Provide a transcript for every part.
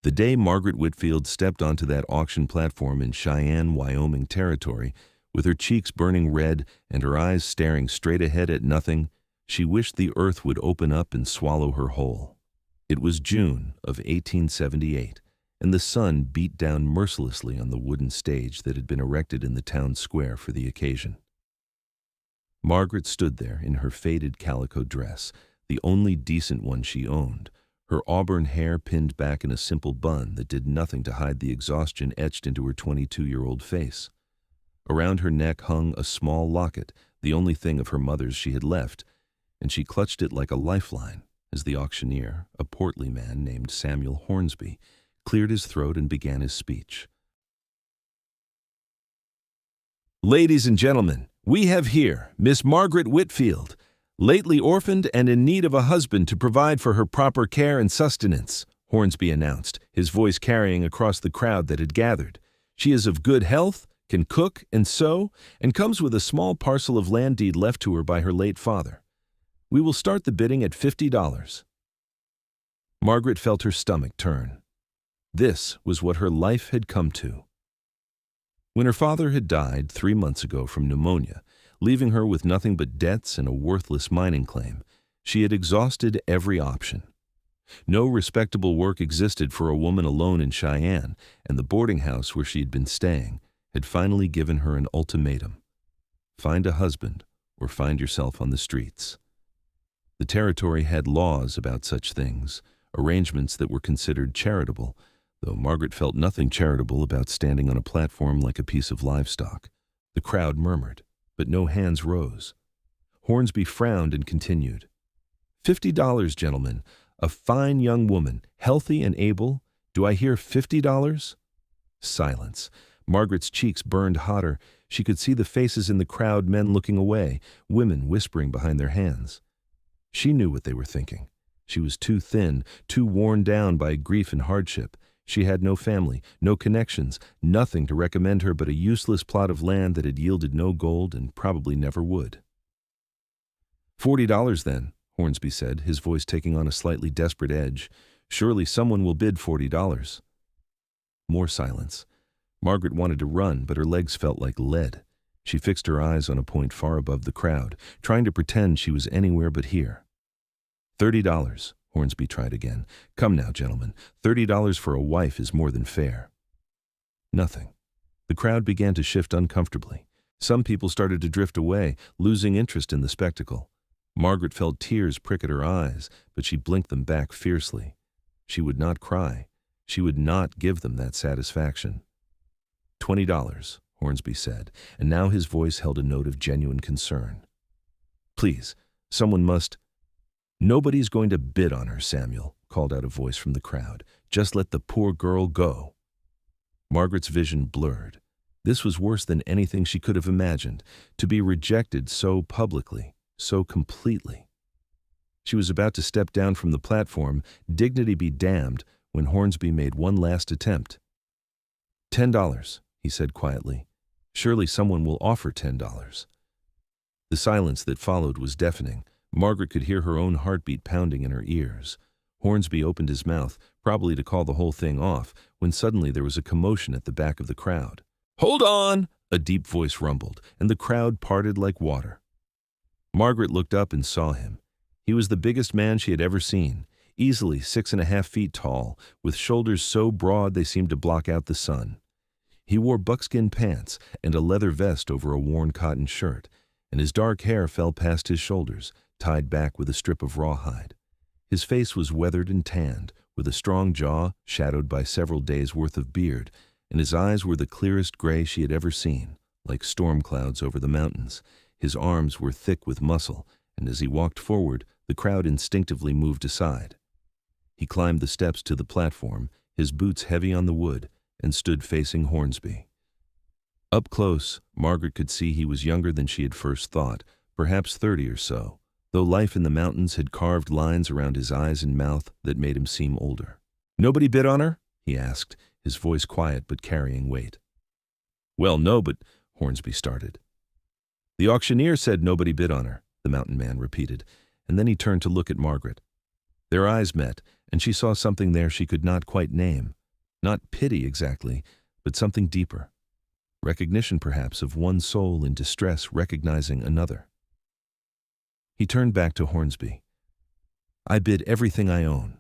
The day Margaret Whitfield stepped onto that auction platform in Cheyenne, Wyoming territory, with her cheeks burning red and her eyes staring straight ahead at nothing, she wished the earth would open up and swallow her whole. It was June of 1878, and the sun beat down mercilessly on the wooden stage that had been erected in the town square for the occasion. Margaret stood there in her faded calico dress, the only decent one she owned, her auburn hair pinned back in a simple bun that did nothing to hide the exhaustion etched into her 22-year-old face. Around her neck hung a small locket, the only thing of her mother's she had left, and she clutched it like a lifeline as the auctioneer, a portly man named Samuel Hornsby, cleared his throat and began his speech. "Ladies and gentlemen, we have here Miss Margaret Whitfield, lately orphaned and in need of a husband to provide for her proper care and sustenance," Hornsby announced, his voice carrying across the crowd that had gathered. "She is of good health, can cook and sew, and comes with a small parcel of land deed left to her by her late father. We will start the bidding at $50. Margaret felt her stomach turn. This was what her life had come to. When her father had died 3 months ago from pneumonia, leaving her with nothing but debts and a worthless mining claim, she had exhausted every option. No respectable work existed for a woman alone in Cheyenne, and the boarding house where she had been staying had finally given her an ultimatum: find a husband or find yourself on the streets. The territory had laws about such things, arrangements that were considered charitable, though Margaret felt nothing charitable about standing on a platform like a piece of livestock. The crowd murmured, but no hands rose. Hornsby frowned and continued. $50, gentlemen. A fine young woman, healthy and able. Do I hear $50? Silence. Margaret's cheeks burned hotter. She could see the faces in the crowd, men looking away, women whispering behind their hands. She knew what they were thinking. She was too thin, too worn down by grief and hardship. She had no family, no connections, nothing to recommend her but a useless plot of land that had yielded no gold and probably never would. $40 then, Hornsby said, his voice taking on a slightly desperate edge. Surely someone will bid $40. More silence. Margaret wanted to run, but her legs felt like lead. She fixed her eyes on a point far above the crowd, trying to pretend she was anywhere but here. $30. Hornsby tried again. Come now, gentlemen. $30 for a wife is more than fair. Nothing. The crowd began to shift uncomfortably. Some people started to drift away, losing interest in the spectacle. Margaret felt tears prick at her eyes, but she blinked them back fiercely. She would not cry. She would not give them that satisfaction. $20, Hornsby said, and now his voice held a note of genuine concern. Please, someone must— Nobody's going to bid on her, Samuel, called out a voice from the crowd. Just let the poor girl go. Margaret's vision blurred. This was worse than anything she could have imagined, to be rejected so publicly, so completely. She was about to step down from the platform, dignity be damned, when Hornsby made one last attempt. $10, he said quietly. Surely someone will offer $10. The silence that followed was deafening. Margaret could hear her own heartbeat pounding in her ears. Hornsby opened his mouth, probably to call the whole thing off, when suddenly there was a commotion at the back of the crowd. "Hold on!" a deep voice rumbled, and the crowd parted like water. Margaret looked up and saw him. He was the biggest man she had ever seen, easily 6.5 feet tall, with shoulders so broad they seemed to block out the sun. He wore buckskin pants and a leather vest over a worn cotton shirt, and his dark hair fell past his shoulders, tied back with a strip of rawhide. His face was weathered and tanned, with a strong jaw shadowed by several days' worth of beard, and his eyes were the clearest gray she had ever seen, like storm clouds over the mountains. His arms were thick with muscle, and as he walked forward, the crowd instinctively moved aside. He climbed the steps to the platform, his boots heavy on the wood, and stood facing Hornsby. Up close, Margaret could see he was younger than she had first thought, perhaps 30 or so, though life in the mountains had carved lines around his eyes and mouth that made him seem older. "Nobody bid on her?" he asked, his voice quiet but carrying weight. "Well, no, but—" Hornsby started. "The auctioneer said nobody bid on her," the mountain man repeated, and then he turned to look at Margaret. Their eyes met, and she saw something there she could not quite name. Not pity exactly, but something deeper. Recognition, perhaps, of one soul in distress recognizing another. He turned back to Hornsby. "I bid everything I own."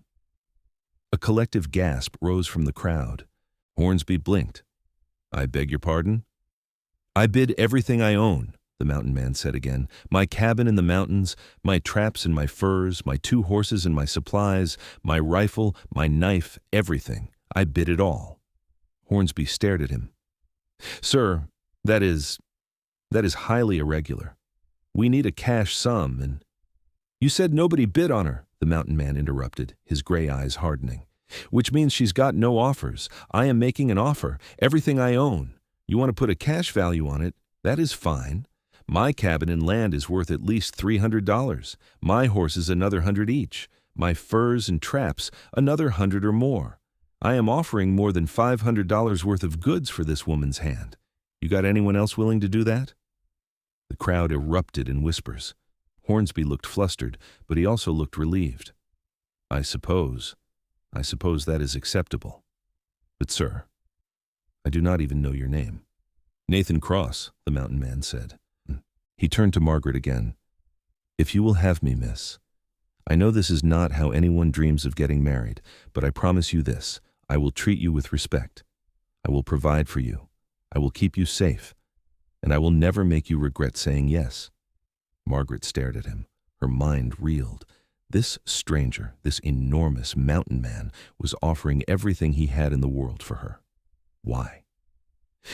A collective gasp rose from the crowd. Hornsby blinked. "I beg your pardon?" "I bid everything I own," the mountain man said again. "My cabin in the mountains, my traps and my furs, my 2 horses and my supplies, my rifle, my knife, everything. I bid it all." Hornsby stared at him. "Sir, that is highly irregular. We need a cash sum and—" "You said nobody bid on her," the mountain man interrupted, his gray eyes hardening. "Which means she's got no offers. I am making an offer, everything I own. You want to put a cash value on it? That is fine. My cabin and land is worth at least $300. My horses another 100 each. My furs and traps another 100 or more. I am offering more than $500 worth of goods for this woman's hand. You got anyone else willing to do that?" The crowd erupted in whispers. Hornsby looked flustered, but he also looked relieved. I suppose that is acceptable. But sir, I do not even know your name." "Nathan Cross," the mountain man said. He turned to Margaret again. "If you will have me, miss, I know this is not how anyone dreams of getting married, but I promise you this, I will treat you with respect. I will provide for you. I will keep you safe. And I will never make you regret saying yes." Margaret stared at him. Her mind reeled. This stranger, this enormous mountain man, was offering everything he had in the world for her. Why?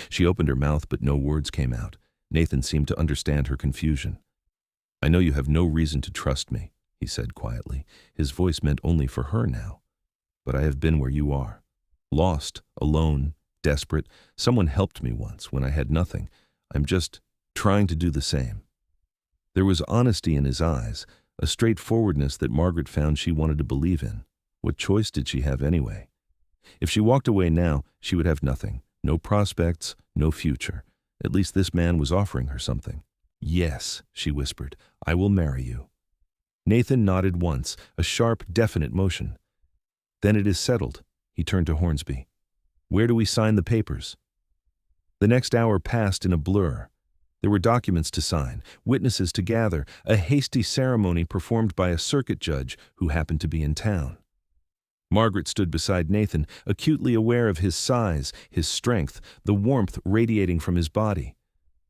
She opened her mouth, but no words came out. Nathan seemed to understand her confusion. "I know you have no reason to trust me," he said quietly. His voice meant only for her now. "But I have been where you are. Lost, alone, desperate. Someone helped me once when I had nothing. I'm just trying to do the same." There was honesty in his eyes, a straightforwardness that Margaret found she wanted to believe in. What choice did she have anyway? If she walked away now, she would have nothing. No prospects, no future. At least this man was offering her something. "Yes," she whispered, "I will marry you." Nathan nodded once, a sharp, definite motion. "Then it is settled." He turned to Hornsby. "Where do we sign the papers?" The next hour passed in a blur. There were documents to sign, witnesses to gather, a hasty ceremony performed by a circuit judge who happened to be in town. Margaret stood beside Nathan, acutely aware of his size, his strength, the warmth radiating from his body.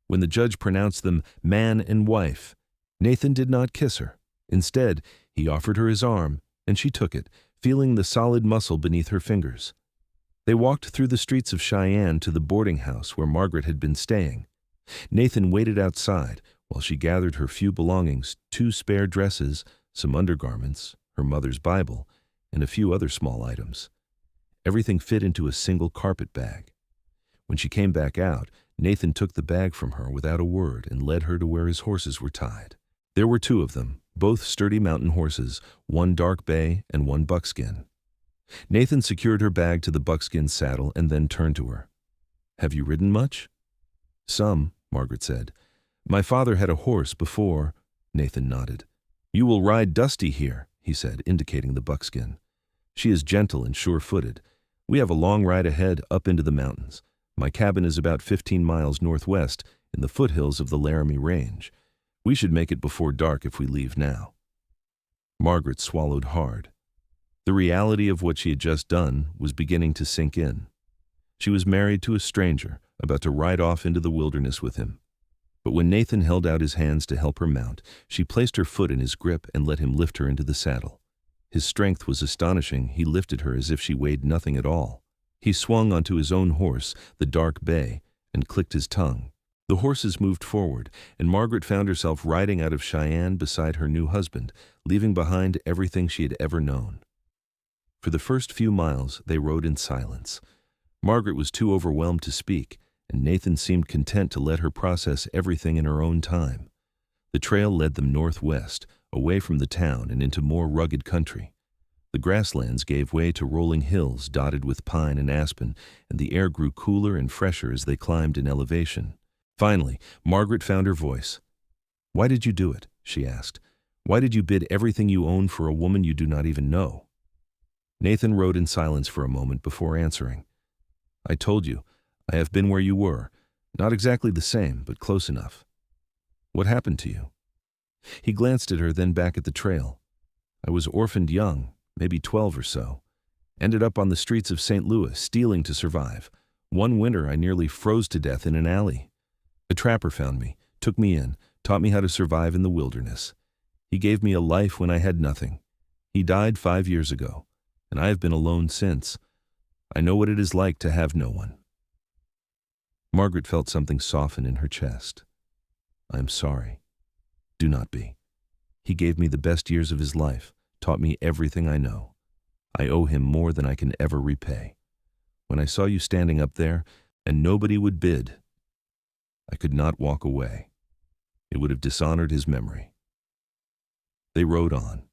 When the judge pronounced them man and wife, Nathan did not kiss her. Instead, he offered her his arm, and she took it, feeling the solid muscle beneath her fingers. They walked through the streets of Cheyenne to the boarding house where Margaret had been staying. Nathan waited outside while she gathered her few belongings, 2 spare dresses, some undergarments, her mother's Bible, and a few other small items. Everything fit into a single carpet bag. When she came back out, Nathan took the bag from her without a word and led her to where his horses were tied. There were 2 of them, both sturdy mountain horses, one dark bay and one buckskin. Nathan secured her bag to the buckskin saddle and then turned to her. "Have you ridden much?" "Some," Margaret said. "My father had a horse before." Nathan nodded. "You will ride Dusty here," he said, indicating the buckskin. "She is gentle and sure-footed. We have a long ride ahead up into the mountains. My cabin is about 15 miles northwest in the foothills of the Laramie Range. We should make it before dark if we leave now." Margaret swallowed hard. The reality of what she had just done was beginning to sink in. She was married to a stranger, about to ride off into the wilderness with him. But when Nathan held out his hands to help her mount, she placed her foot in his grip and let him lift her into the saddle. His strength was astonishing. He lifted her as if she weighed nothing at all. He swung onto his own horse, the dark bay, and clicked his tongue. The horses moved forward, and Margaret found herself riding out of Cheyenne beside her new husband, leaving behind everything she had ever known. For the first few miles, they rode in silence. Margaret was too overwhelmed to speak, and Nathan seemed content to let her process everything in her own time. The trail led them northwest, away from the town and into more rugged country. The grasslands gave way to rolling hills dotted with pine and aspen, and the air grew cooler and fresher as they climbed in elevation. Finally, Margaret found her voice. "Why did you do it?" she asked. Why did you bid everything you own for a woman you do not even know?" Nathan rode in silence for a moment before answering. "I told you, I have been where you were. Not exactly the same, but close enough. What happened to you?" He glanced at her, then back at the trail. "I was orphaned young, maybe 12 or so. Ended up on the streets of St. Louis, stealing to survive. One winter I nearly froze to death in an alley. A trapper found me, took me in, taught me how to survive in the wilderness. He gave me a life when I had nothing. He died 5 years ago, and I have been alone since. I know what it is like to have no one." Margaret felt something soften in her chest. "I am sorry. Do not be. He gave me the best years of his life, taught me everything I know. I owe him more than I can ever repay. When I saw you standing up there, and nobody would bid, I could not walk away. It would have dishonored his memory." They rode on.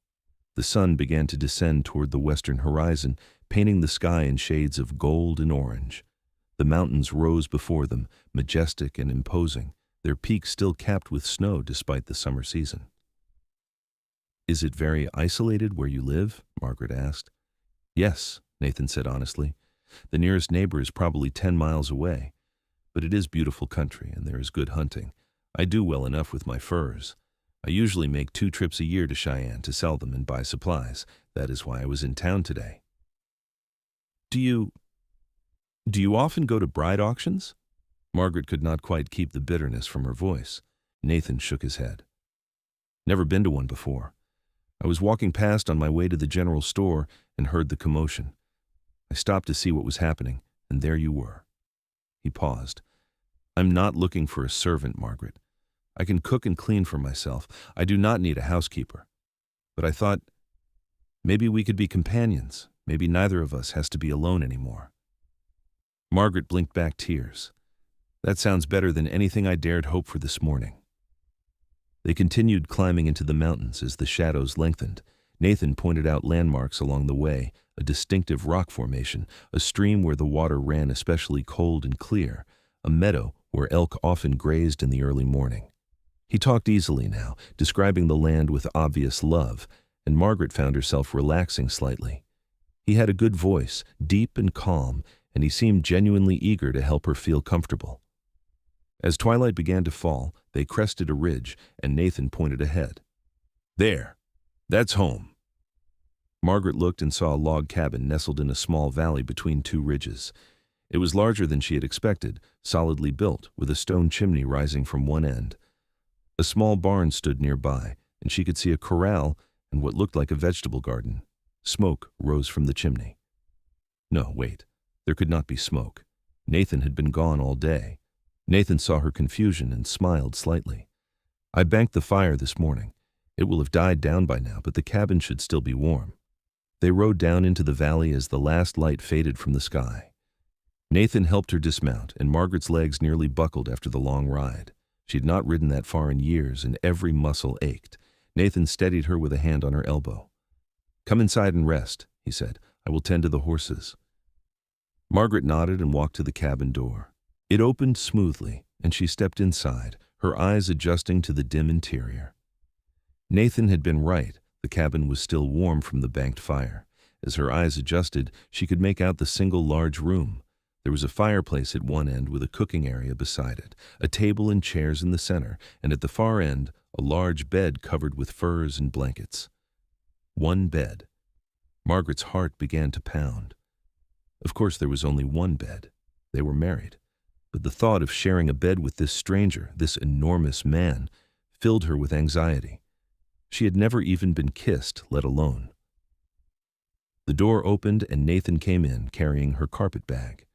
The sun began to descend toward the western horizon, painting the sky in shades of gold and orange. The mountains rose before them, majestic and imposing, their peaks still capped with snow despite the summer season. "Is it very isolated where you live?" Margaret asked. "Yes," Nathan said honestly. "The nearest neighbor is probably 10 miles away. But it is beautiful country, and there is good hunting. I do well enough with my furs. I usually make 2 trips a year to Cheyenne to sell them and buy supplies. That is why I was in town today." Do you often go to bride auctions?" Margaret could not quite keep the bitterness from her voice. Nathan shook his head. "Never been to one before. I was walking past on my way to the general store and heard the commotion. I stopped to see what was happening, and there you were." He paused. "I'm not looking for a servant, Margaret. I can cook and clean for myself. I do not need a housekeeper. But I thought, maybe we could be companions. Maybe neither of us has to be alone anymore." Margaret blinked back tears. "That sounds better than anything I dared hope for this morning." They continued climbing into the mountains as the shadows lengthened. Nathan pointed out landmarks along the way, a distinctive rock formation, a stream where the water ran especially cold and clear, a meadow where elk often grazed in the early morning. He talked easily now, describing the land with obvious love, and Margaret found herself relaxing slightly. He had a good voice, deep and calm, and he seemed genuinely eager to help her feel comfortable. As twilight began to fall, they crested a ridge, and Nathan pointed ahead. "There, that's home." Margaret looked and saw a log cabin nestled in a small valley between 2 ridges. It was larger than she had expected, solidly built, with a stone chimney rising from one end. A small barn stood nearby, and she could see a corral and what looked like a vegetable garden. Smoke rose from the chimney. No, wait, there could not be smoke. Nathan had been gone all day. Nathan saw her confusion and smiled slightly. "I banked the fire this morning. It will have died down by now, but the cabin should still be warm." They rode down into the valley as the last light faded from the sky. Nathan helped her dismount, and Margaret's legs nearly buckled after the long ride. She had not ridden that far in years, and every muscle ached. Nathan steadied her with a hand on her elbow. "Come inside and rest," he said. "I will tend to the horses." Margaret nodded and walked to the cabin door. It opened smoothly, and she stepped inside, her eyes adjusting to the dim interior. Nathan had been right. The cabin was still warm from the banked fire. As her eyes adjusted, she could make out the single large room. There was a fireplace at one end with a cooking area beside it, a table and chairs in the center, and at the far end, a large bed covered with furs and blankets. One bed. Margaret's heart began to pound. Of course, there was only one bed. They were married. But the thought of sharing a bed with this stranger, this enormous man, filled her with anxiety. She had never even been kissed, let alone. The door opened and Nathan came in, carrying her carpet bag.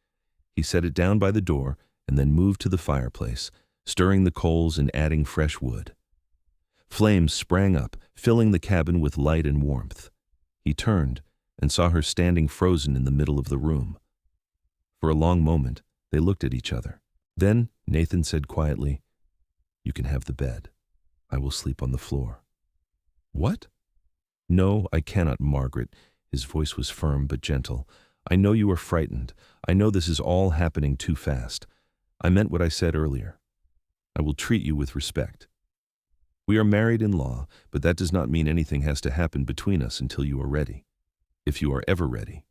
He set it down by the door and then moved to the fireplace, stirring the coals and adding fresh wood. Flames sprang up, filling the cabin with light and warmth. He turned and saw her standing frozen in the middle of the room. For a long moment, they looked at each other. Then Nathan said quietly, "You can have the bed. I will sleep on the floor." "What?" "No, I cannot, Margaret." His voice was firm but gentle. "I know you are frightened. I know this is all happening too fast. I meant what I said earlier. I will treat you with respect." We are married in law, but that does not mean anything has to happen between us until you are ready. If you are ever ready.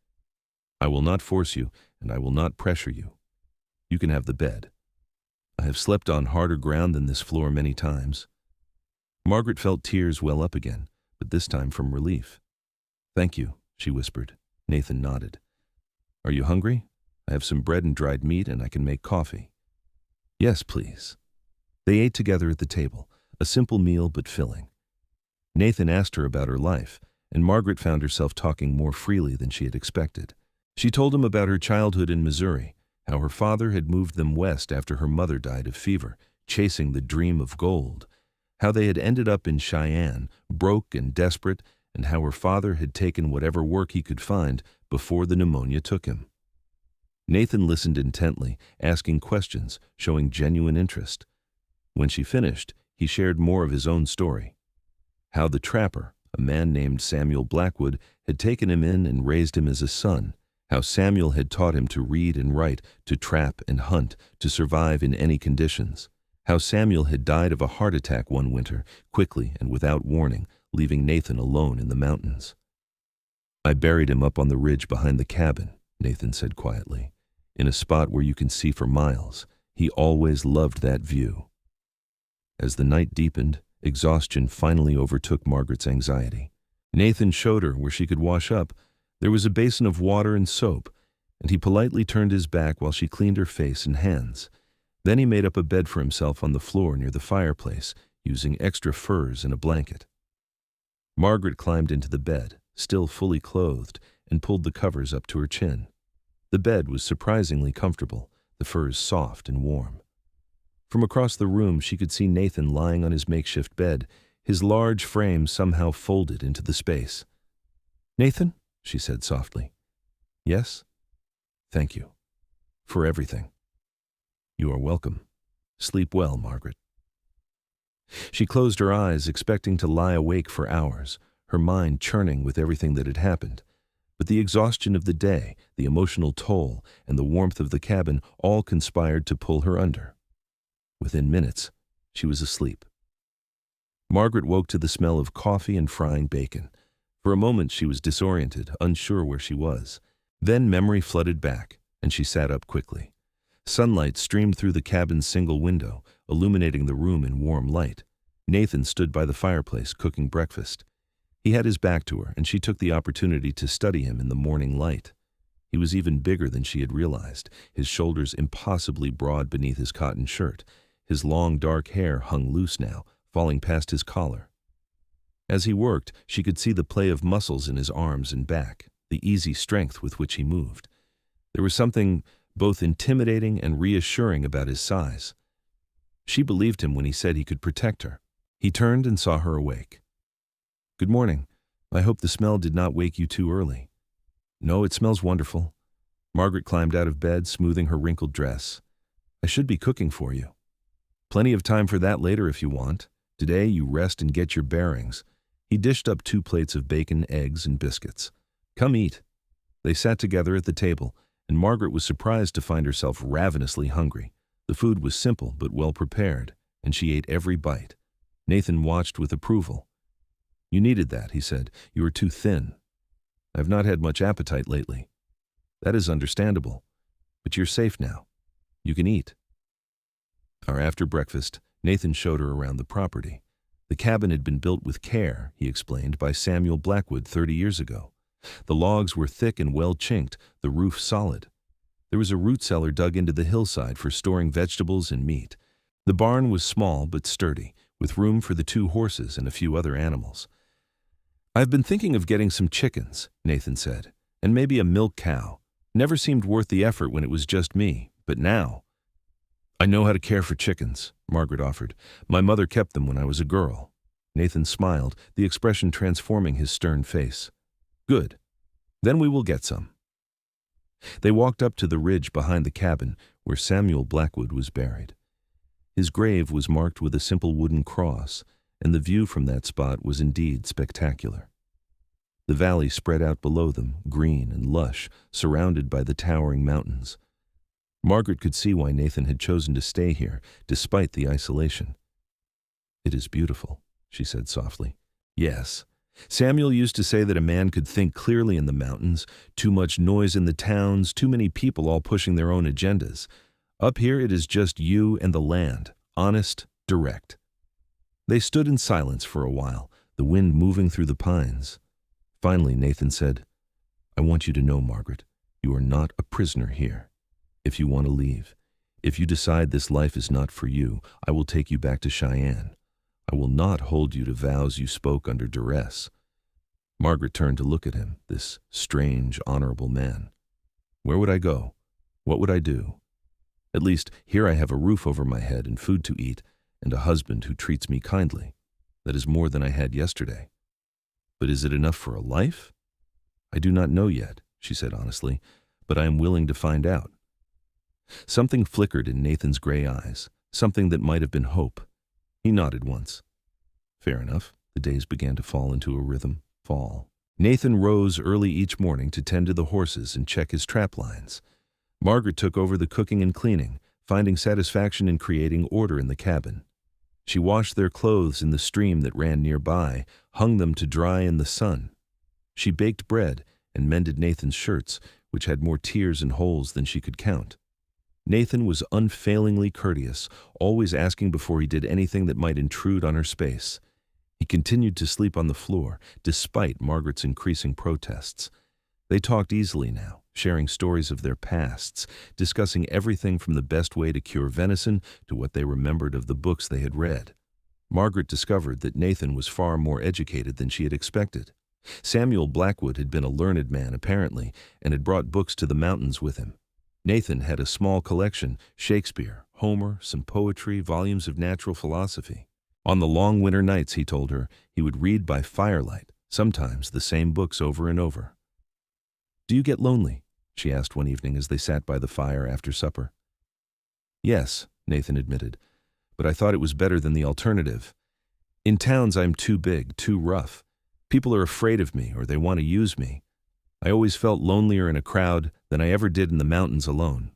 I will not force you, and I will not pressure you. You can have the bed. I have slept on harder ground than this floor many times. Margaret felt tears well up again, but this time from relief. Thank you, she whispered. Nathan nodded. Are you hungry? I have some bread and dried meat, and I can make coffee. Yes, please. They ate together at the table, a simple meal but filling. Nathan asked her about her life, and Margaret found herself talking more freely than she had expected. She told him about her childhood in Missouri, how her father had moved them west after her mother died of fever, chasing the dream of gold, how they had ended up in Cheyenne, broke and desperate, and how her father had taken whatever work he could find before the pneumonia took him. Nathan listened intently, asking questions, showing genuine interest. When she finished, he shared more of his own story. How the trapper, a man named Samuel Blackwood, had taken him in and raised him as a son. How Samuel had taught him to read and write, to trap and hunt, to survive in any conditions. How Samuel had died of a heart attack one winter, quickly and without warning, leaving Nathan alone in the mountains. I buried him up on the ridge behind the cabin, Nathan said quietly, in a spot where you can see for miles. He always loved that view. As the night deepened, exhaustion finally overtook Margaret's anxiety. Nathan showed her where she could wash up. There was a basin of water and soap, and he politely turned his back while she cleaned her face and hands. Then he made up a bed for himself on the floor near the fireplace, using extra furs and a blanket. Margaret climbed into the bed, still fully clothed, and pulled the covers up to her chin. The bed was surprisingly comfortable, the furs soft and warm. From across the room, she could see Nathan lying on his makeshift bed, his large frame somehow folded into the space. Nathan, she said softly. Yes? Thank you. For everything. You are welcome. Sleep well, Margaret. She closed her eyes, expecting to lie awake for hours, her mind churning with everything that had happened. But the exhaustion of the day, the emotional toll, and the warmth of the cabin all conspired to pull her under. Within minutes, she was asleep. Margaret woke to the smell of coffee and frying bacon. For a moment she was disoriented, unsure where she was. Then memory flooded back, and she sat up quickly. Sunlight streamed through the cabin's single window, illuminating the room in warm light. Nathan stood by the fireplace cooking breakfast. He had his back to her, and she took the opportunity to study him in the morning light. He was even bigger than she had realized, his shoulders impossibly broad beneath his cotton shirt. His long dark hair hung loose now, falling past his collar. As he worked, she could see the play of muscles in his arms and back, the easy strength with which he moved. There was something both intimidating and reassuring about his size. She believed him when he said he could protect her. He turned and saw her awake. Good morning. I hope the smell did not wake you too early. No, it smells wonderful. Margaret climbed out of bed, smoothing her wrinkled dress. I should be cooking for you. Plenty of time for that later if you want. Today you rest and get your bearings. He dished up 2 plates of bacon, eggs, and biscuits. Come eat. They sat together at the table, and Margaret was surprised to find herself ravenously hungry. The food was simple but well prepared, and she ate every bite. Nathan watched with approval. You needed that, he said. You were too thin. I've not had much appetite lately. That is understandable, but you're safe now. You can eat. After breakfast, Nathan showed her around the property. The cabin had been built with care, he explained, by Samuel Blackwood 30 years ago. The logs were thick and well chinked, the roof solid. There was a root cellar dug into the hillside for storing vegetables and meat. The barn was small but sturdy, with room for the 2 horses and a few other animals. I've been thinking of getting some chickens, Nathan said, and maybe a milk cow. Never seemed worth the effort when it was just me, but now. I know how to care for chickens, Margaret offered. My mother kept them when I was a girl. Nathan smiled, the expression transforming his stern face. Good. Then we will get some. They walked up to the ridge behind the cabin where Samuel Blackwood was buried. His grave was marked with a simple wooden cross, and the view from that spot was indeed spectacular. The valley spread out below them, green and lush, surrounded by the towering mountains. Margaret could see why Nathan had chosen to stay here, despite the isolation. "It is beautiful," she said softly. "Yes. Samuel used to say that a man could think clearly in the mountains, too much noise in the towns, too many people all pushing their own agendas. Up here it is just you and the land, honest, direct." They stood in silence for a while, the wind moving through the pines. Finally, Nathan said, "I want you to know, Margaret, you are not a prisoner here. If you want to leave, if you decide this life is not for you, I will take you back to Cheyenne. I will not hold you to vows you spoke under duress." Margaret turned to look at him, this strange, honorable man. "Where would I go? What would I do? At least, here I have a roof over my head and food to eat, and a husband who treats me kindly. That is more than I had yesterday. But is it enough for a life? I do not know yet," she said honestly, "but I am willing to find out." Something flickered in Nathan's gray eyes, something that might have been hope. He nodded once. Fair enough. The days began to fall into a rhythm. Fall. Nathan rose early each morning to tend to the horses and check his trap lines. Margaret took over the cooking and cleaning, finding satisfaction in creating order in the cabin. She washed their clothes in the stream that ran nearby, hung them to dry in the sun. She baked bread and mended Nathan's shirts, which had more tears and holes than she could count. Nathan was unfailingly courteous, always asking before he did anything that might intrude on her space. He continued to sleep on the floor, despite Margaret's increasing protests. They talked easily now, sharing stories of their pasts, discussing everything from the best way to cure venison to what they remembered of the books they had read. Margaret discovered that Nathan was far more educated than she had expected. Samuel Blackwood had been a learned man, apparently, and had brought books to the mountains with him. Nathan had a small collection, Shakespeare, Homer, some poetry, volumes of natural philosophy. On the long winter nights, he told her, he would read by firelight, sometimes the same books over and over. "Do you get lonely?" she asked one evening as they sat by the fire after supper. "Yes," Nathan admitted, "but I thought it was better than the alternative. In towns I'm too big, too rough. People are afraid of me or they want to use me. I always felt lonelier in a crowd than I ever did in the mountains alone."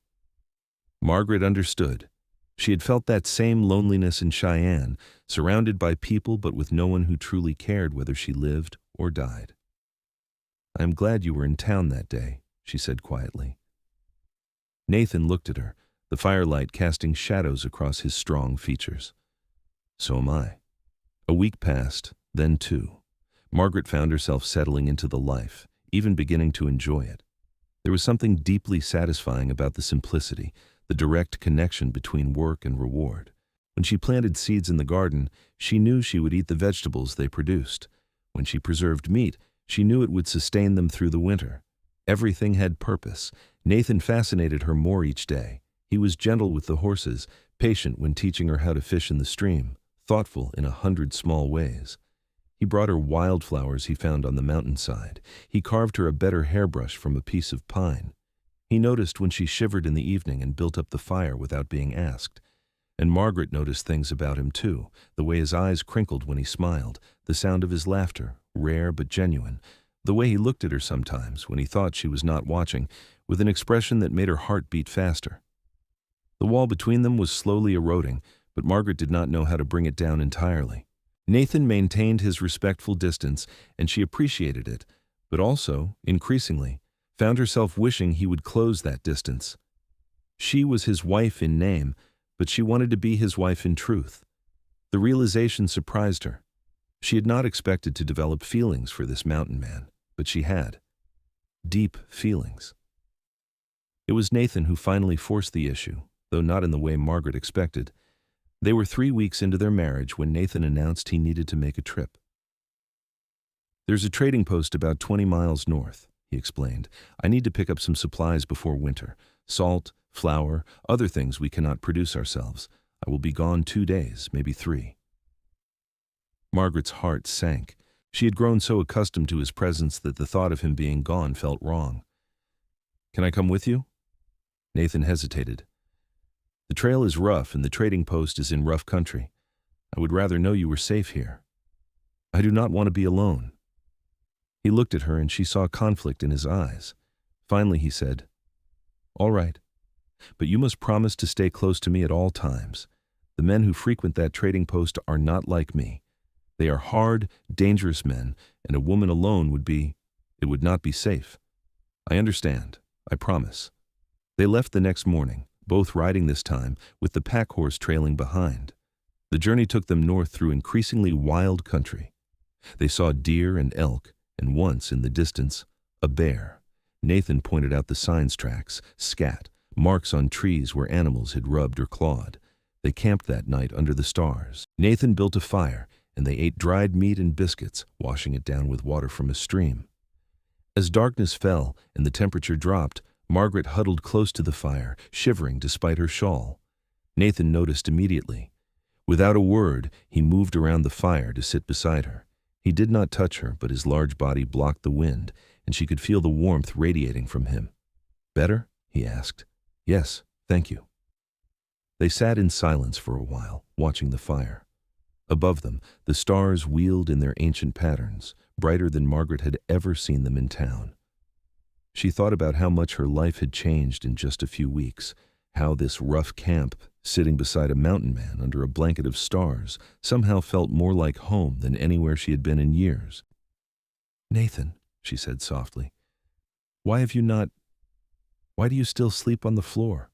Margaret understood. She had felt that same loneliness in Cheyenne, surrounded by people but with no one who truly cared whether she lived or died. "I am glad you were in town that day," she said quietly. Nathan looked at her, the firelight casting shadows across his strong features. "So am I." A week passed, then two. Margaret found herself settling into the life, even beginning to enjoy it. There was something deeply satisfying about the simplicity, the direct connection between work and reward. When she planted seeds in the garden, she knew she would eat the vegetables they produced. When she preserved meat, she knew it would sustain them through the winter. Everything had purpose. Nathan fascinated her more each day. He was gentle with the horses, patient when teaching her how to fish in the stream, thoughtful in 100 small ways. He brought her wildflowers he found on the mountainside. He carved her a better hairbrush from a piece of pine. He noticed when she shivered in the evening and built up the fire without being asked. And Margaret noticed things about him too, the way his eyes crinkled when he smiled, the sound of his laughter, rare but genuine, the way he looked at her sometimes when he thought she was not watching, with an expression that made her heart beat faster. The wall between them was slowly eroding, but Margaret did not know how to bring it down entirely. Nathan maintained his respectful distance, and she appreciated it, but also, increasingly, found herself wishing he would close that distance. She was his wife in name, but she wanted to be his wife in truth. The realization surprised her. She had not expected to develop feelings for this mountain man, but she had. Deep feelings. It was Nathan who finally forced the issue, though not in the way Margaret expected. They were 3 weeks into their marriage when Nathan announced he needed to make a trip. "There's a trading post about 20 miles north," he explained. "I need to pick up some supplies before winter. Salt, flour, other things we cannot produce ourselves. I will be gone 2 days, maybe 3. Margaret's heart sank. She had grown so accustomed to his presence that the thought of him being gone felt wrong. "Can I come with you?" Nathan hesitated. "The trail is rough and the trading post is in rough country. I would rather know you were safe here. I do not want to be alone." He looked at her and she saw conflict in his eyes. Finally he said, "All right, but you must promise to stay close to me at all times. The men who frequent that trading post are not like me. They are hard, dangerous men, and a woman alone it would not be safe. I understand. I promise. They left the next morning, both riding this time, with the pack horse trailing behind. The journey took them north through increasingly wild country. They saw deer and elk, and once, in the distance, a bear. Nathan pointed out the signs tracks, scat, marks on trees where animals had rubbed or clawed. They camped that night under the stars. Nathan built a fire, and they ate dried meat and biscuits, washing it down with water from a stream. As darkness fell and the temperature dropped, Margaret huddled close to the fire, shivering despite her shawl. Nathan noticed immediately. Without a word, he moved around the fire to sit beside her. He did not touch her, but his large body blocked the wind, and she could feel the warmth radiating from him. "Better?" he asked. "Yes, thank you." They sat in silence for a while, watching the fire. Above them, the stars wheeled in their ancient patterns, brighter than Margaret had ever seen them in town. She thought about how much her life had changed in just a few weeks, how this rough camp, sitting beside a mountain man under a blanket of stars, somehow felt more like home than anywhere she had been in years. "Nathan," she said softly, why do you still sleep on the floor?"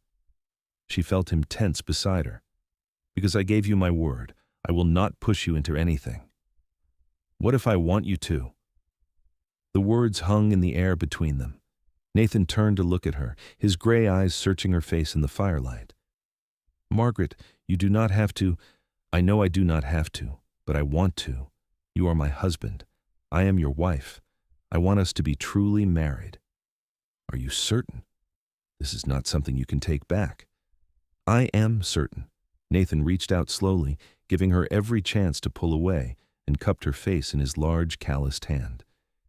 She felt him tense beside her. "Because I gave you my word. I will not push you into anything." "What if I want you to?" The words hung in the air between them. Nathan turned to look at her, his gray eyes searching her face in the firelight. "Margaret, you do not have to. I know I do not have to, but I want to. You are my husband. I am your wife. I want us to be truly married." "Are you certain? This is not something you can take back." "I am certain." Nathan reached out slowly, giving her every chance to pull away, and cupped her face in his large, calloused hand.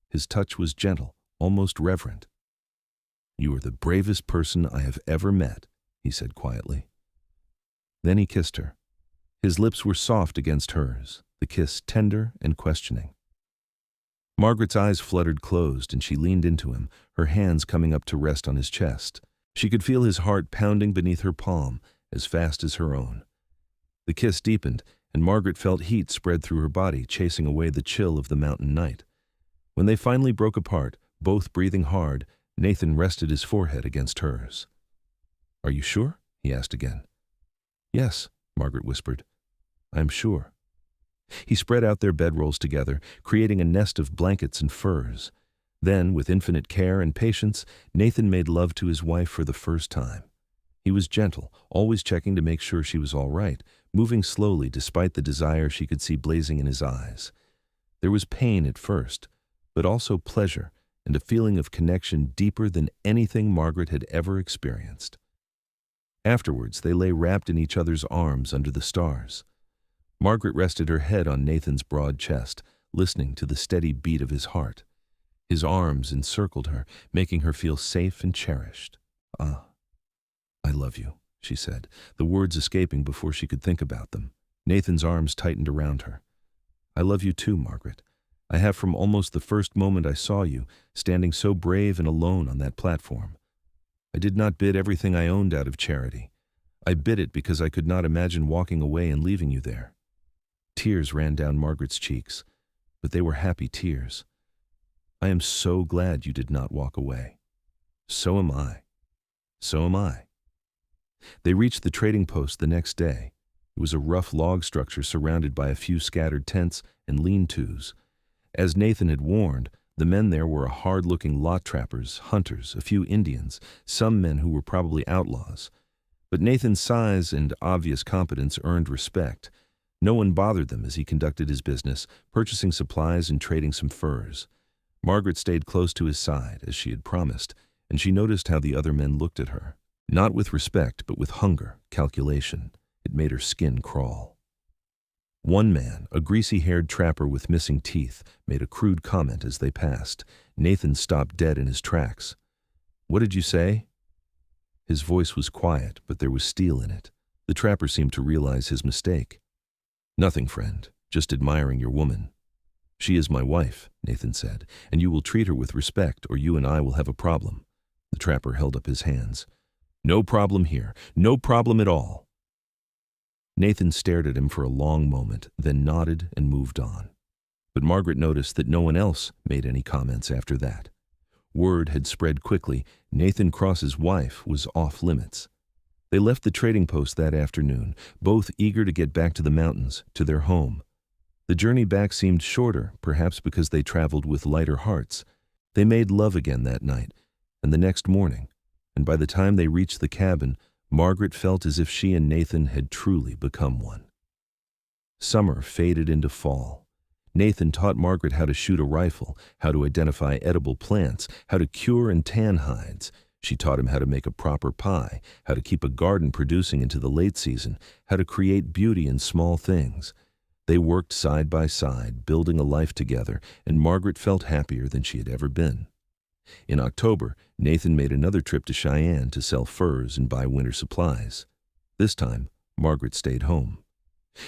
His touch was gentle, almost reverent. "You are the bravest person I have ever met," he said quietly. Then he kissed her. His lips were soft against hers, the kiss tender and questioning. Margaret's eyes fluttered closed, and she leaned into him, her hands coming up to rest on his chest. She could feel his heart pounding beneath her palm, as fast as her own. The kiss deepened, and Margaret felt heat spread through her body, chasing away the chill of the mountain night. When they finally broke apart, both breathing hard, Nathan rested his forehead against hers. "Are you sure?" he asked again. "Yes," Margaret whispered. "I am sure." He spread out their bedrolls together, creating a nest of blankets and furs. Then, with infinite care and patience, Nathan made love to his wife for the first time. He was gentle, always checking to make sure she was all right, moving slowly despite the desire she could see blazing in his eyes. There was pain at first, but also pleasure and a feeling of connection deeper than anything Margaret had ever experienced. Afterwards, they lay wrapped in each other's arms under the stars. Margaret rested her head on Nathan's broad chest, listening to the steady beat of his heart. His arms encircled her, making her feel safe and cherished. "Ah, I love you," she said, the words escaping before she could think about them. Nathan's arms tightened around her. "I love you too, Margaret. I have from almost the first moment I saw you, standing so brave and alone on that platform. I did not bid everything I owned out of charity. I bid it because I could not imagine walking away and leaving you there." Tears ran down Margaret's cheeks, but they were happy tears. "I am so glad you did not walk away." "So am I. So am I." They reached the trading post the next day. It was a rough log structure surrounded by a few scattered tents and lean-tos. As Nathan had warned, the men there were hard-looking lot trappers, hunters, a few Indians, some men who were probably outlaws. But Nathan's size and obvious competence earned respect. No one bothered them as he conducted his business, purchasing supplies and trading some furs. Margaret stayed close to his side, as she had promised, and she noticed how the other men looked at her. Not with respect, but with hunger, calculation. It made her skin crawl. One man, a greasy-haired trapper with missing teeth, made a crude comment as they passed. Nathan stopped dead in his tracks. "What did you say?" His voice was quiet, but there was steel in it. The trapper seemed to realize his mistake. "Nothing, friend. Just admiring your woman." "She is my wife," Nathan said, "and you will treat her with respect, or you and I will have a problem." The trapper held up his hands. "No problem here. No problem at all." Nathan stared at him for a long moment, then nodded and moved on. But Margaret noticed that no one else made any comments after that. Word had spread quickly. Nathan Cross's wife was off limits. They left the trading post that afternoon, both eager to get back to the mountains, to their home. The journey back seemed shorter, perhaps because they traveled with lighter hearts. They made love again that night, and the next morning, and by the time they reached the cabin, Margaret felt as if she and Nathan had truly become one. Summer faded into fall. Nathan taught Margaret how to shoot a rifle, how to identify edible plants, how to cure and tan hides. She taught him how to make a proper pie, how to keep a garden producing into the late season, how to create beauty in small things. They worked side by side, building a life together, and Margaret felt happier than she had ever been. In October, Nathan made another trip to Cheyenne to sell furs and buy winter supplies. This time, Margaret stayed home.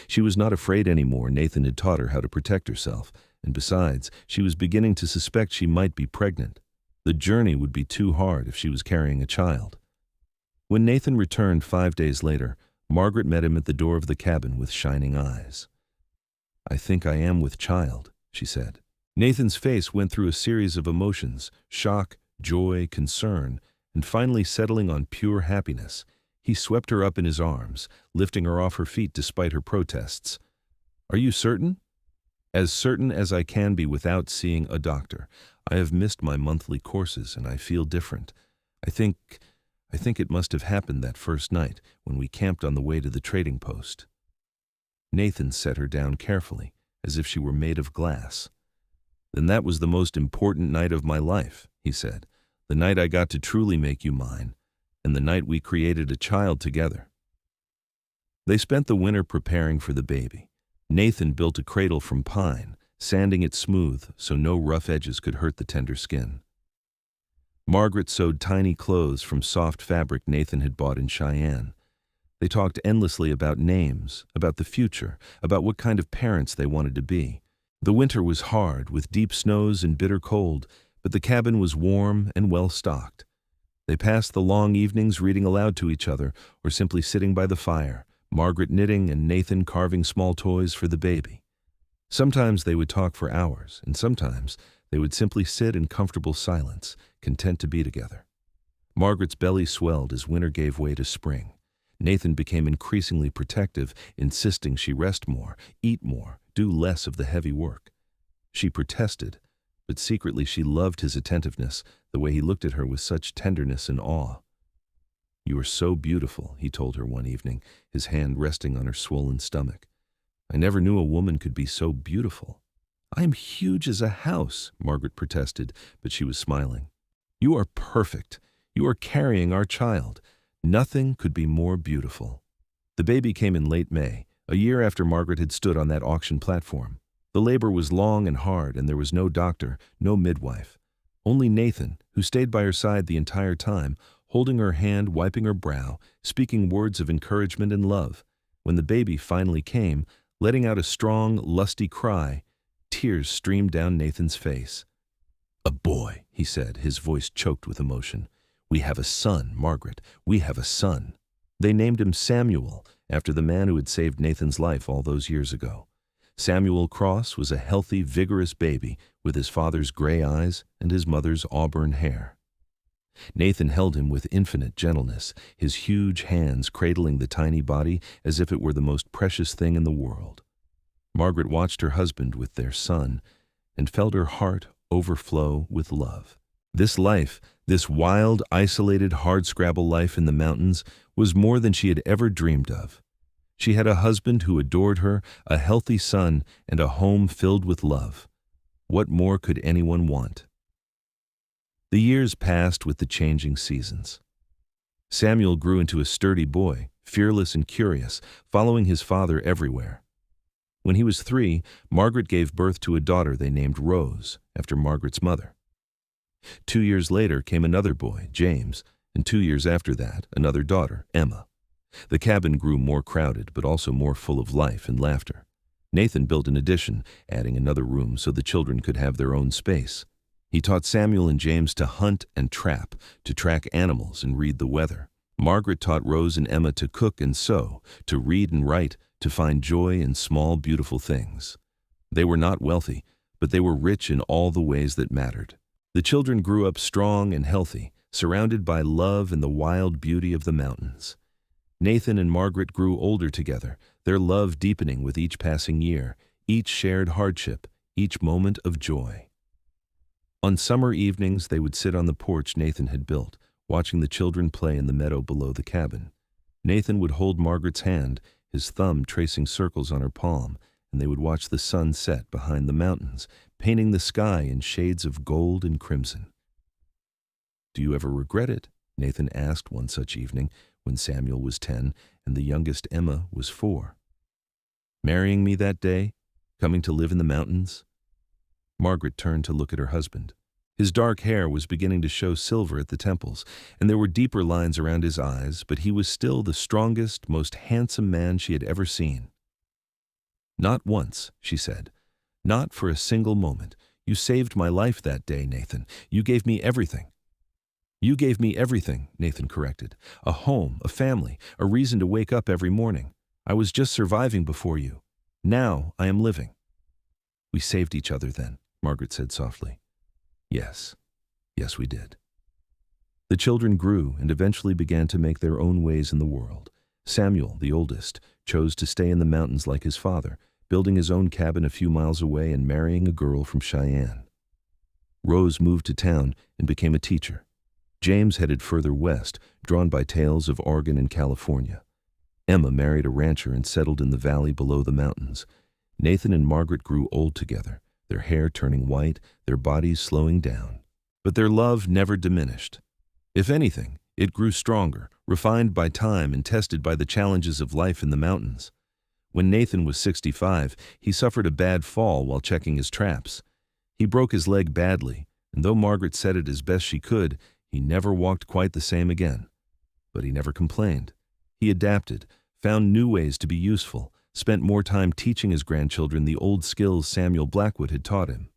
She was not afraid anymore. Nathan had taught her how to protect herself, and besides, she was beginning to suspect she might be pregnant. The journey would be too hard if she was carrying a child. When Nathan returned 5 days later, Margaret met him at the door of the cabin with shining eyes. "I think I am with child," she said. Nathan's face went through a series of emotions: shock, joy, concern, and finally settling on pure happiness. He swept her up in his arms, lifting her off her feet despite her protests. "Are you certain?" "As certain as I can be without seeing a doctor. I have missed my monthly courses and I feel different. I think it must have happened that first night when we camped on the way to the trading post." Nathan set her down carefully, as if she were made of glass. "Then that was the most important night of my life," he said. "The night I got to truly make you mine, and the night we created a child together." They spent the winter preparing for the baby. Nathan built a cradle from pine, sanding it smooth so no rough edges could hurt the tender skin. Margaret sewed tiny clothes from soft fabric Nathan had bought in Cheyenne. They talked endlessly about names, about the future, about what kind of parents they wanted to be. The winter was hard, with deep snows and bitter cold, but the cabin was warm and well-stocked. They passed the long evenings reading aloud to each other or simply sitting by the fire, Margaret knitting and Nathan carving small toys for the baby. Sometimes they would talk for hours, and sometimes they would simply sit in comfortable silence, content to be together. Margaret's belly swelled as winter gave way to spring. Nathan became increasingly protective, insisting she rest more, eat more, do less of the heavy work. She protested, but secretly she loved his attentiveness, the way he looked at her with such tenderness and awe. "You are so beautiful," he told her one evening, his hand resting on her swollen stomach. "I never knew a woman could be so beautiful." "I am huge as a house," Margaret protested, but she was smiling. "You are perfect. You are carrying our child. Nothing could be more beautiful." The baby came in late May, a year after Margaret had stood on that auction platform. The labor was long and hard, and there was no doctor, no midwife. Only Nathan, who stayed by her side the entire time, holding her hand, wiping her brow, speaking words of encouragement and love. When the baby finally came, letting out a strong, lusty cry, tears streamed down Nathan's face. "A boy," he said, his voice choked with emotion. "We have a son, Margaret. We have a son." They named him Samuel, after the man who had saved Nathan's life all those years ago. Samuel Cross was a healthy, vigorous baby with his father's gray eyes and his mother's auburn hair. Nathan held him with infinite gentleness, his huge hands cradling the tiny body as if it were the most precious thing in the world. Margaret watched her husband with their son and felt her heart overflow with love. This life, this wild, isolated, hardscrabble life in the mountains, was more than she had ever dreamed of. She had a husband who adored her, a healthy son, and a home filled with love. What more could anyone want? The years passed with the changing seasons. Samuel grew into a sturdy boy, fearless and curious, following his father everywhere. When he was 3, Margaret gave birth to a daughter they named Rose, after Margaret's mother. 2 years later came another boy, James, and 2 years after that, another daughter, Emma. The cabin grew more crowded, but also more full of life and laughter. Nathan built an addition, adding another room so the children could have their own space. He taught Samuel and James to hunt and trap, to track animals and read the weather. Margaret taught Rose and Emma to cook and sew, to read and write, to find joy in small, beautiful things. They were not wealthy, but they were rich in all the ways that mattered. The children grew up strong and healthy, surrounded by love and the wild beauty of the mountains. Nathan and Margaret grew older together, their love deepening with each passing year, each shared hardship, each moment of joy. On summer evenings, they would sit on the porch Nathan had built, watching the children play in the meadow below the cabin. Nathan would hold Margaret's hand, his thumb tracing circles on her palm, and they would watch the sun set behind the mountains, painting the sky in shades of gold and crimson. "Do you ever regret it?" Nathan asked one such evening when Samuel was 10 and the youngest Emma was 4. "Marrying me that day? Coming to live in the mountains?" Margaret turned to look at her husband. His dark hair was beginning to show silver at the temples, and there were deeper lines around his eyes, but he was still the strongest, most handsome man she had ever seen. "Not once," she said. "Not for a single moment. You saved my life that day, Nathan. You gave me everything." "You gave me everything," Nathan corrected. "A home, a family, a reason to wake up every morning. I was just surviving before you. Now I am living." "We saved each other then," Margaret said softly. "Yes, yes we did." The children grew and eventually began to make their own ways in the world. Samuel, the oldest, chose to stay in the mountains like his father, building his own cabin a few miles away and marrying a girl from Cheyenne. Rose moved to town and became a teacher. James headed further west, drawn by tales of Oregon and California. Emma married a rancher and settled in the valley below the mountains. Nathan and Margaret grew old together, their hair turning white, their bodies slowing down. But their love never diminished. If anything, it grew stronger, refined by time and tested by the challenges of life in the mountains. When Nathan was 65, he suffered a bad fall while checking his traps. He broke his leg badly, and though Margaret said it as best she could, he never walked quite the same again. But he never complained. He adapted, found new ways to be useful, spent more time teaching his grandchildren the old skills Samuel Blackwood had taught him.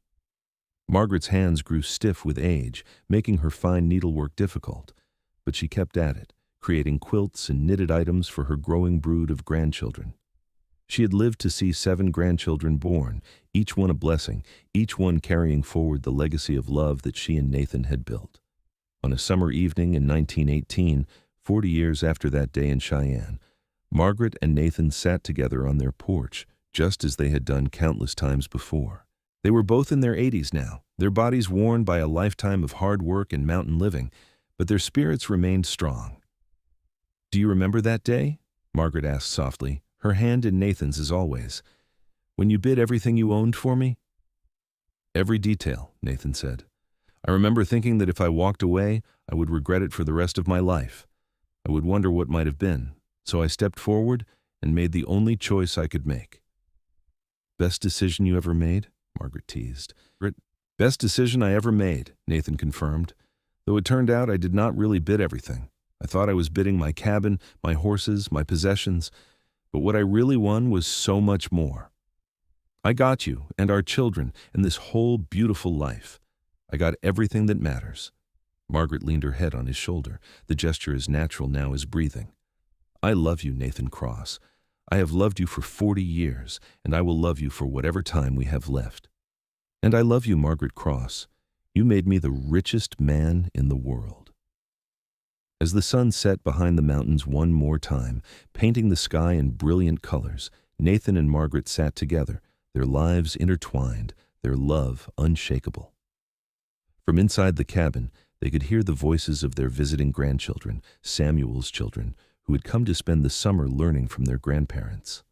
Margaret's hands grew stiff with age, making her fine needlework difficult, but she kept at it, creating quilts and knitted items for her growing brood of grandchildren. She had lived to see 7 grandchildren born, each one a blessing, each one carrying forward the legacy of love that she and Nathan had built. On a summer evening in 1918, 40 years after that day in Cheyenne, Margaret and Nathan sat together on their porch, just as they had done countless times before. They were both in their 80s now, their bodies worn by a lifetime of hard work and mountain living, but their spirits remained strong. "Do you remember that day?" Margaret asked softly, her hand in Nathan's as always. "When you bid everything you owned for me?" "Every detail," Nathan said. "I remember thinking that if I walked away, I would regret it for the rest of my life. I would wonder what might have been. So I stepped forward and made the only choice I could make." "Best decision you ever made?" Margaret teased. "Best decision I ever made," Nathan confirmed. "Though it turned out I did not really bid everything. I thought I was bidding my cabin, my horses, my possessions, but what I really won was so much more. I got you and our children and this whole beautiful life. I got everything that matters." Margaret leaned her head on his shoulder, the gesture as natural now as breathing. "I love you, Nathan Cross. I have loved you for 40 years, and I will love you for whatever time we have left. And I love you, Margaret Cross. You made me the richest man in the world." As the sun set behind the mountains one more time, painting the sky in brilliant colors, Nathan and Margaret sat together, their lives intertwined, their love unshakable. From inside the cabin, they could hear the voices of their visiting grandchildren, Samuel's children, who had come to spend the summer learning from their grandparents.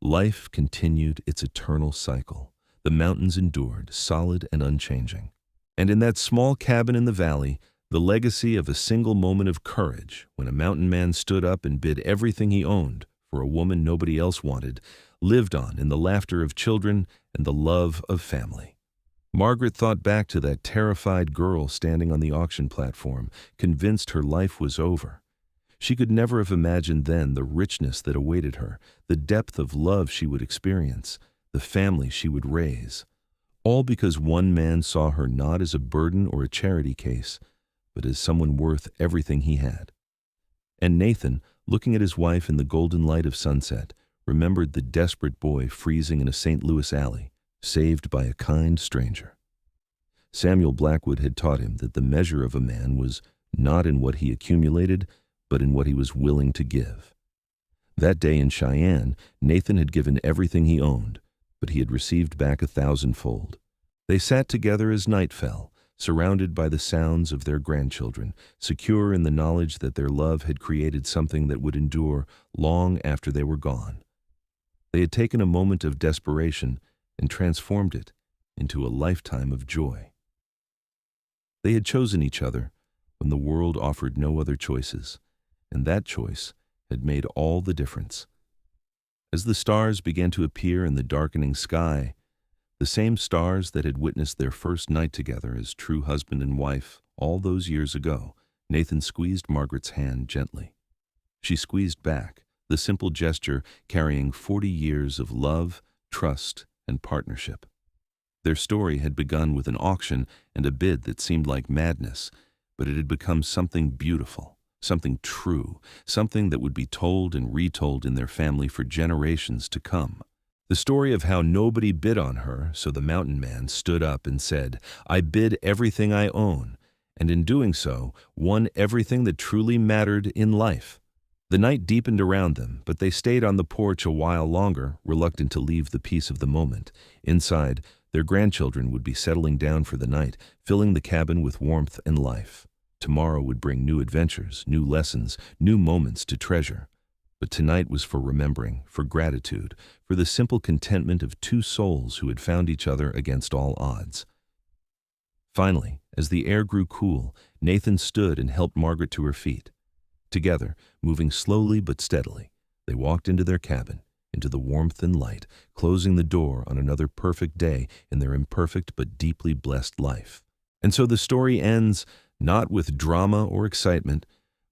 Life continued its eternal cycle. The mountains endured, solid and unchanging. And in that small cabin in the valley, the legacy of a single moment of courage, when a mountain man stood up and bid everything he owned for a woman nobody else wanted, lived on in the laughter of children and the love of family. Margaret thought back to that terrified girl standing on the auction platform, convinced her life was over. She could never have imagined then the richness that awaited her, the depth of love she would experience, the family she would raise. All because one man saw her not as a burden or a charity case, but as someone worth everything he had. And Nathan, looking at his wife in the golden light of sunset, remembered the desperate boy freezing in a St. Louis alley, saved by a kind stranger. Samuel Blackwood had taught him that the measure of a man was not in what he accumulated, but in what he was willing to give. That day in Cheyenne, Nathan had given everything he owned, but he had received back 1,000-fold. They sat together as night fell, surrounded by the sounds of their grandchildren, secure in the knowledge that their love had created something that would endure long after they were gone. They had taken a moment of desperation and transformed it into a lifetime of joy. They had chosen each other when the world offered no other choices, and that choice had made all the difference. As the stars began to appear in the darkening sky, the same stars that had witnessed their first night together as true husband and wife all those years ago, Nathan squeezed Margaret's hand gently. She squeezed back, the simple gesture carrying 40 years of love, trust, and partnership. Their story had begun with an auction and a bid that seemed like madness, but it had become something beautiful, something true, something that would be told and retold in their family for generations to come. The story of how nobody bid on her, so the mountain man stood up and said, "I bid everything I own," and in doing so, won everything that truly mattered in life. The night deepened around them, but they stayed on the porch a while longer, reluctant to leave the peace of the moment. Inside, their grandchildren would be settling down for the night, filling the cabin with warmth and life. Tomorrow would bring new adventures, new lessons, new moments to treasure. But tonight was for remembering, for gratitude, for the simple contentment of two souls who had found each other against all odds. Finally, as the air grew cool, Nathan stood and helped Margaret to her feet. Together, moving slowly but steadily, they walked into their cabin, into the warmth and light, closing the door on another perfect day in their imperfect but deeply blessed life. And so the story ends not with drama or excitement,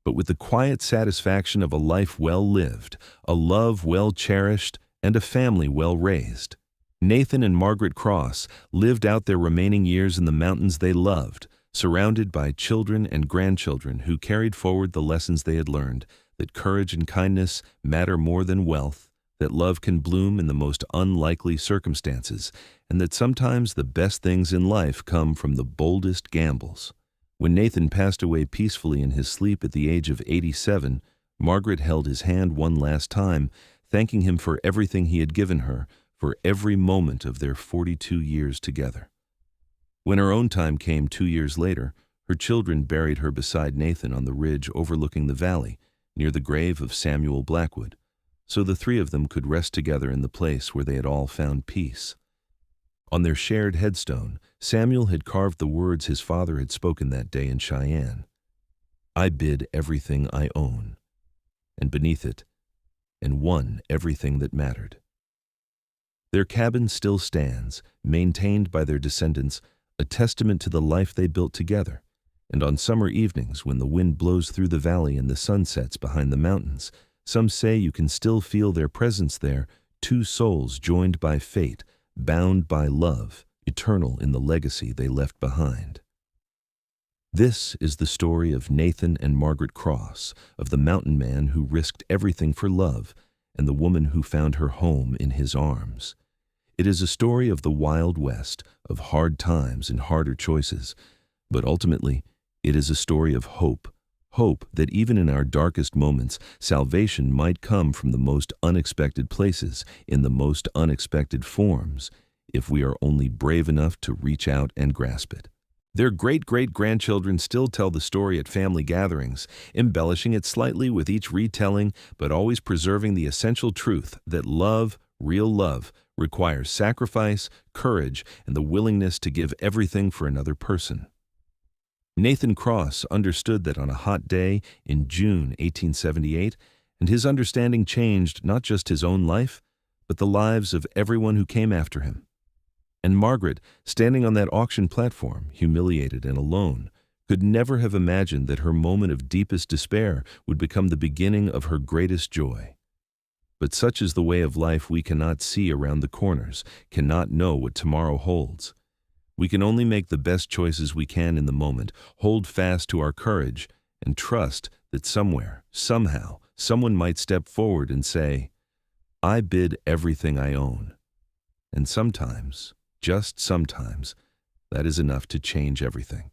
but with the quiet satisfaction of a life well lived, a love well cherished, and a family well raised. Nathan and Margaret Cross lived out their remaining years in the mountains they loved, surrounded by children and grandchildren who carried forward the lessons they had learned, that courage and kindness matter more than wealth, that love can bloom in the most unlikely circumstances, and that sometimes the best things in life come from the boldest gambles. When Nathan passed away peacefully in his sleep at the age of 87, Margaret held his hand one last time, thanking him for everything he had given her, for every moment of their 42 years together. When her own time came 2 years later, her children buried her beside Nathan on the ridge overlooking the valley, near the grave of Samuel Blackwood, so the three of them could rest together in the place where they had all found peace. On their shared headstone, Samuel had carved the words his father had spoken that day in Cheyenne. "I bid everything I own," and beneath it, "and won everything that mattered." Their cabin still stands, maintained by their descendants, a testament to the life they built together. And on summer evenings, when the wind blows through the valley and the sun sets behind the mountains, some say you can still feel their presence there, two souls joined by fate, bound by love, eternal in the legacy they left behind. This is the story of Nathan and Margaret Cross, of the mountain man who risked everything for love, and the woman who found her home in his arms. It is a story of the Wild West, of hard times and harder choices, but ultimately it is a story of hope, hope that even in our darkest moments, salvation might come from the most unexpected places, in the most unexpected forms, if we are only brave enough to reach out and grasp it. Their great-great-grandchildren still tell the story at family gatherings, embellishing it slightly with each retelling, but always preserving the essential truth that love, real love, requires sacrifice, courage, and the willingness to give everything for another person. Nathan Cross understood that on a hot day in June 1878, and his understanding changed not just his own life, but the lives of everyone who came after him. And Margaret, standing on that auction platform, humiliated and alone, could never have imagined that her moment of deepest despair would become the beginning of her greatest joy. But such is the way of life. We cannot see around the corners, cannot know what tomorrow holds. We can only make the best choices we can in the moment, hold fast to our courage, and trust that somewhere, somehow, someone might step forward and say, "I bid everything I own." And sometimes, just sometimes, that is enough to change everything.